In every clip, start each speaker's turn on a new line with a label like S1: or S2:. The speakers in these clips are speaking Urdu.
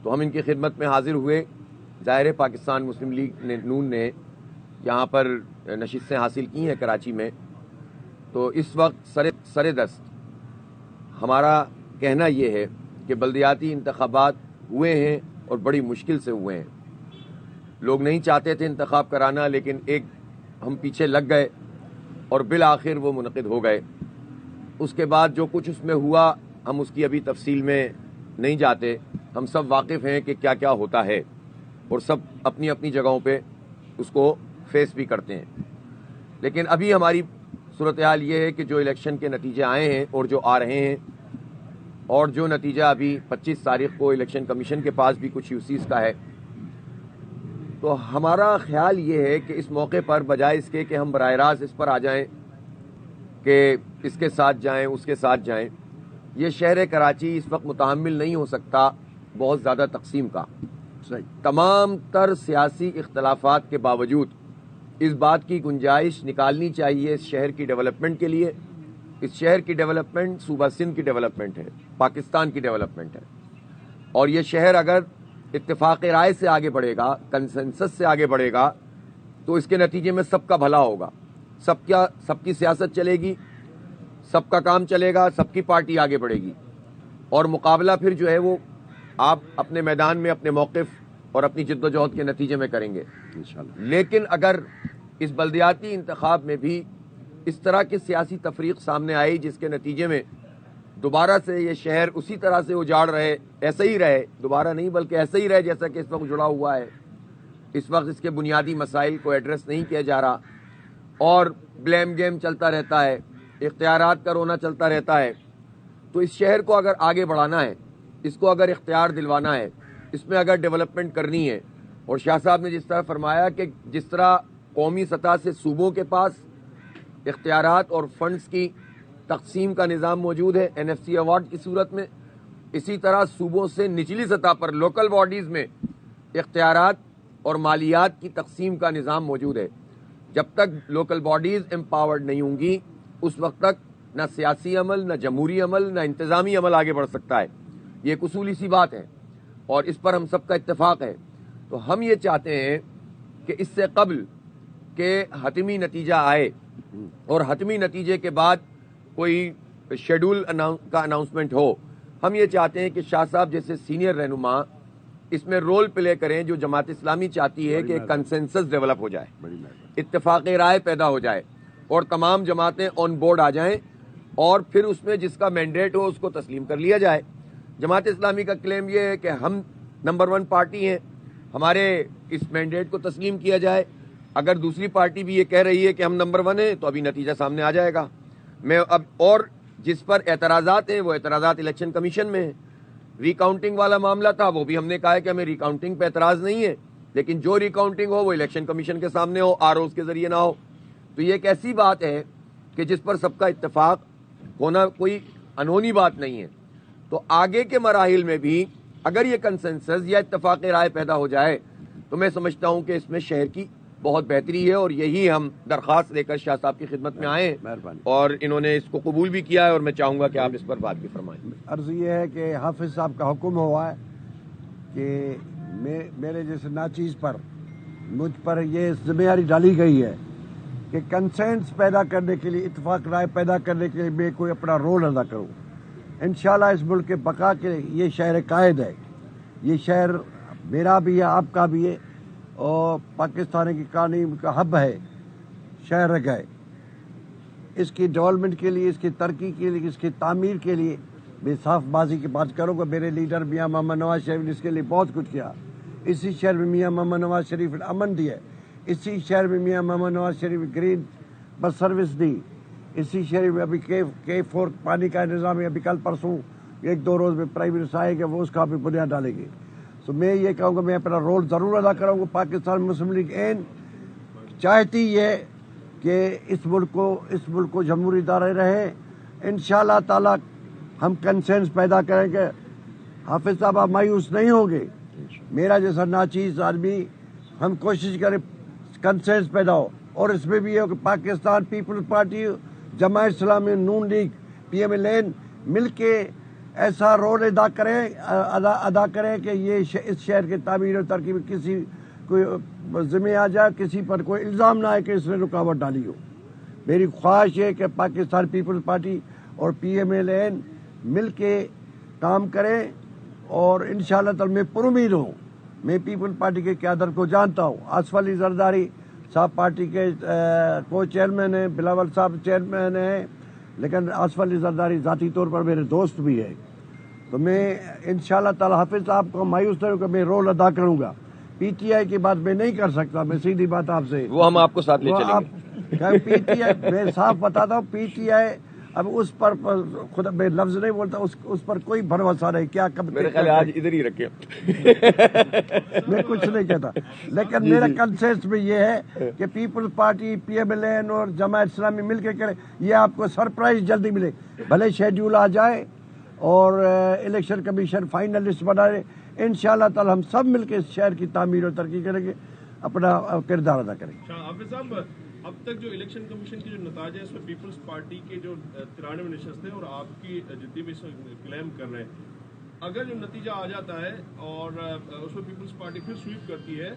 S1: تو ہم ان کی خدمت میں حاضر ہوئے. ظاہر پاکستان مسلم لیگ نون نے یہاں پر نشستیں حاصل کی ہیں کراچی میں. تو اس وقت سر دست ہمارا کہنا یہ ہے کہ بلدیاتی انتخابات ہوئے ہیں اور بڑی مشکل سے ہوئے ہیں. لوگ نہیں چاہتے تھے انتخاب کرانا، لیکن ہم پیچھے لگ گئے اور بالآخر وہ منعقد ہو گئے. اس کے بعد جو کچھ اس میں ہوا ہم اس کی ابھی تفصیل میں نہیں جاتے. ہم سب واقف ہیں کہ کیا کیا ہوتا ہے اور سب اپنی اپنی جگہوں پہ اس کو فیس بھی کرتے ہیں. لیکن ابھی ہماری صورتحال یہ ہے کہ جو الیکشن کے نتیجے آئے ہیں اور جو آ رہے ہیں، اور جو نتیجہ ابھی 25 تاریخ کو الیکشن کمیشن کے پاس بھی کچھ یوسیز کا ہے، تو ہمارا خیال یہ ہے کہ اس موقع پر بجائے اس کے کہ ہم براہ راست اس پر آ جائیں کہ اس کے ساتھ جائیں اس کے ساتھ جائیں، یہ شہر کراچی اس وقت متحمل نہیں ہو سکتا بہت زیادہ تقسیم کا. تمام تر سیاسی اختلافات کے باوجود اس بات کی گنجائش نکالنی چاہیے اس شہر کی ڈیولپمنٹ کے لیے. اس شہر کی ڈیولپمنٹ صوبہ سندھ کی ڈیولپمنٹ ہے، پاکستان کی ڈیولپمنٹ ہے. اور یہ شہر اگر اتفاق رائے سے آگے بڑھے گا، کنسنسس سے آگے بڑھے گا، تو اس کے نتیجے میں سب کا بھلا ہوگا. سب کی سیاست چلے گی، سب کا کام چلے گا، سب کی پارٹی آگے بڑھے گی. اور مقابلہ پھر جو ہے وہ آپ اپنے میدان میں اپنے موقف اور اپنی جد و جہد کے نتیجے میں کریں گے انشاءاللہ. لیکن اگر اس بلدیاتی انتخاب میں بھی اس طرح کی سیاسی تفریق سامنے آئی جس کے نتیجے میں دوبارہ سے یہ شہر اسی طرح سے اجاڑ رہے، ایسے ہی رہے، دوبارہ نہیں بلکہ ایسے ہی رہے جیسا کہ اس وقت جڑا ہوا ہے، اس وقت اس کے بنیادی مسائل کو ایڈریس نہیں کیا جا رہا اور بلیم گیم چلتا رہتا ہے، اختیارات کا رونا چلتا رہتا ہے، تو اس شہر کو اگر آگے بڑھانا ہے، اس کو اگر اختیار دلوانا ہے، اس میں اگر ڈیولپمنٹ کرنی ہے، اور شاہ صاحب نے جس طرح فرمایا کہ جس طرح قومی سطح سے صوبوں کے پاس اختیارات اور فنڈز کی تقسیم کا نظام موجود ہے NFC ایوارڈ کی صورت میں، اسی طرح صوبوں سے نچلی سطح پر لوکل باڈیز میں اختیارات اور مالیات کی تقسیم کا نظام موجود ہے. جب تک لوکل باڈیز امپاورڈ نہیں ہوں گی اس وقت تک نہ سیاسی عمل، نہ جمہوری عمل، نہ انتظامی عمل آگے بڑھ سکتا ہے. یہ ایک اصولی سی بات ہے اور اس پر ہم سب کا اتفاق ہے. تو ہم یہ چاہتے ہیں کہ اس سے قبل کہ حتمی نتیجہ آئے اور حتمی نتیجے کے بعد کوئی شیڈول کا اناؤنسمنٹ ہو، ہم یہ چاہتے ہیں کہ شاہ صاحب جیسے سینئر رہنما اس میں رول پلے کریں جو جماعت اسلامی چاہتی ہے کہ کنسنسس ڈیولپ ہو جائے، اتفاق رائے پیدا ہو جائے اور تمام جماعتیں آن بورڈ آ جائیں اور پھر اس میں جس کا مینڈیٹ ہو اس کو تسلیم کر لیا جائے. جماعت اسلامی کا کلیم یہ ہے کہ ہم نمبر 1 پارٹی ہیں، ہمارے اس مینڈیٹ کو تسلیم کیا جائے. اگر دوسری پارٹی بھی یہ کہہ رہی ہے کہ ہم نمبر 1 ہیں تو ابھی نتیجہ سامنے آ جائے گا. اور جس پر اعتراضات ہیں وہ اعتراضات الیکشن کمیشن میں ہیں. ریکاؤنٹنگ والا معاملہ تھا، وہ بھی ہم نے کہا ہے کہ ہمیں ریکاؤنٹنگ پہ اعتراض نہیں ہے، لیکن جو ریکاؤنٹنگ ہو وہ الیکشن کمیشن کے سامنے ہو، ROs کے ذریعے نہ ہو. تو یہ ایک ایسی بات ہے کہ جس پر سب کا اتفاق ہونا کوئی انہونی بات نہیں ہے. تو آگے کے مراحل میں بھی اگر یہ کنسنسس یا اتفاق رائے پیدا ہو جائے تو میں سمجھتا ہوں کہ اس میں شہر کی بہت بہتری ہے. اور یہی ہم درخواست لے کر شاہ صاحب کی خدمت میں آئے ہیں اور انہوں نے اس کو قبول بھی کیا ہے اور میں چاہوں گا کہ آپ اس پر بات بھی فرمائیں.
S2: عرض یہ ہے کہ حافظ صاحب کا حکم ہوا ہے کہ میرے جیسے ناچیز پر مجھ پر یہ ذمہ داری ڈالی گئی ہے کہ کنسنس پیدا کرنے کے لیے، اتفاق رائے پیدا کرنے کے لیے میں کوئی اپنا رول ادا کروں. انشاءاللہ اس ملک کے بقا کے یہ شہر قائد ہے، یہ شہر میرا بھی ہے، آپ کا بھی ہے اور پاکستان کی کہانی کا ہب ہے شہر گئے. اس کی ڈیولپمنٹ کے لیے، اس کی ترقی کے لیے، اس کی تعمیر کے لیے میں صاف بازی کی بات کروں گا. میرے لیڈر میاں محمد نواز شریف نے اس کے لیے بہت کچھ کیا. اسی شہر میں میاں محمد نواز شریف نے امن دیا، اسی شہر میں میاں محمد Nawaz Sharif green bus service دی، اسی شہر میں ابھی K4 پانی کا نظام ہے. ابھی کل پرسوں 1-2 روز میں پرائم منسٹر آئے گا، وہ اس کا بھی بنیاد ڈالیں گے. تو میں یہ کہوں گا میں اپنا رول ضرور ادا کروں گا. پاکستان مسلم لیگ چاہتی ہے کہ اس ملک کو جمہوری ادارے رہے. انشاءاللہ تعالی ہم کنسنس پیدا کریں گے. حافظ صاحب آپ مایوس نہیں ہوں گے، میرا جیسا ناچیز آدمی ہم کوشش کریں کنسنس پیدا ہو. اور اس میں بھی ہے کہ پاکستان پیپلز پارٹی، جماعت اسلامی، نون لیگ، PMLN مل کے ایسا رول ادا کریں کہ یہ اس شہر کی تعمیر و ترقی میں کسی کوئی ذمہ آ جائے، کسی پر کوئی الزام نہ آئے کہ اس نے رکاوٹ ڈالی ہو۔ میری خواہش ہے کہ پاکستان پیپلز پارٹی اور پی ایم ایل این مل کے کام کریں، اور انشاءاللہ تعالی میں پر امید ہوں۔ میں پیپل پارٹی کے قیادت کو جانتا ہوں، آصف علی زرداری صاحب پارٹی کے کو چیئرمین ہیں، بلاول صاحب چیئرمین ہیں، لیکن آصف علی زرداری ذاتی طور پر میرے دوست بھی ہے، تو میں انشاءاللہ تعالی حافظ صاحب کو مایوس نہیں ہوں کہ میں رول ادا کروں گا۔ پی ٹی آئی کی بات میں نہیں کر سکتا، میں سیدھی بات آپ سے،
S1: وہ ہم آپ کو ساتھ لے چلیں گے۔
S2: پی ٹی آئی میں صاف بتاتا ہوں، پی ٹی آئی اب اس پر خدا میں لفظ نہیں بولتا، اس پر کوئی بھروسہ نہیں، کیا کب
S1: میرے خیال آج ادھر ہی رکھے
S2: میں کچھ نہیں کہتا، لیکن میرا کنسنس میں یہ ہے کہ Peoples Party, P M L N اور جماعت اسلامی مل کے کرے، یہ آپ کو سرپرائز جلدی ملے، بھلے شیڈیول آ جائے اور الیکشن کمیشن فائنل لسٹ بنائے، انشاءاللہ تعالی ہم سب مل کے اس شہر کی تعمیر اور ترقی کریں گے، اپنا کردار ادا کریں گے۔
S3: حافظ صاحب، اب تک جو الیکشن کمیشن کی جو نتائج ہے اس میں پیپلز پارٹی کے جو 93 نشستیں اور آپ کی جتنی بھی کلیم کر رہے ہیں، اگر جو نتیجہ آ جاتا ہے اور اس میں پیپلز پارٹی پھر سویپ کرتی ہے،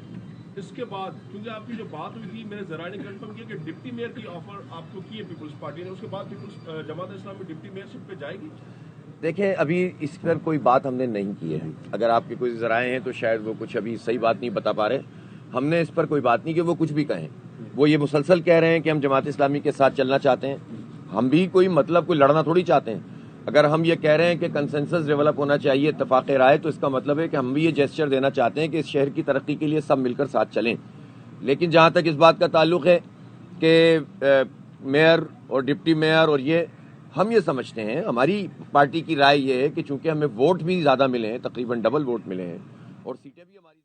S3: اس کے بعد کیونکہ آپ کی جو بات ہوئی تھی، میرے ذرائع نے کنفرم کیا کہ ڈپٹی میئر کی آفر آپ کو کی ہے پیپلز پارٹی نے، اس کے بعد Peoples Jamaat Islami deputy mayor شپ پہ جائے گی؟
S1: دیکھیں، ابھی اس پر کوئی بات ہم نے نہیں کی ہے، اگر آپ کے کوئی ذرائع ہیں تو شاید وہ کچھ ابھی صحیح بات نہیں بتا پا رہے، ہم نے اس پر کوئی بات نہیں کہ وہ کچھ بھی کہیں، وہ یہ مسلسل کہہ رہے ہیں کہ ہم جماعت اسلامی کے ساتھ چلنا چاہتے ہیں، ہم بھی کوئی کوئی لڑنا تھوڑی چاہتے ہیں، اگر ہم یہ کہہ رہے ہیں کہ کنسنسس ڈیولپ ہونا چاہیے، اتفاق رائے، تو اس کا مطلب ہے کہ ہم بھی یہ جیسچر دینا چاہتے ہیں کہ اس شہر کی ترقی کے لیے سب مل کر ساتھ چلیں۔ لیکن جہاں تک اس بات کا تعلق ہے کہ میئر اور ڈپٹی میئر اور یہ، ہم یہ سمجھتے ہیں، ہماری پارٹی کی رائے یہ ہے کہ چونکہ ہمیں ووٹ بھی زیادہ ملے ہیں، تقریباً ڈبل ووٹ ملے ہیں اور سیٹیں بھی ہماری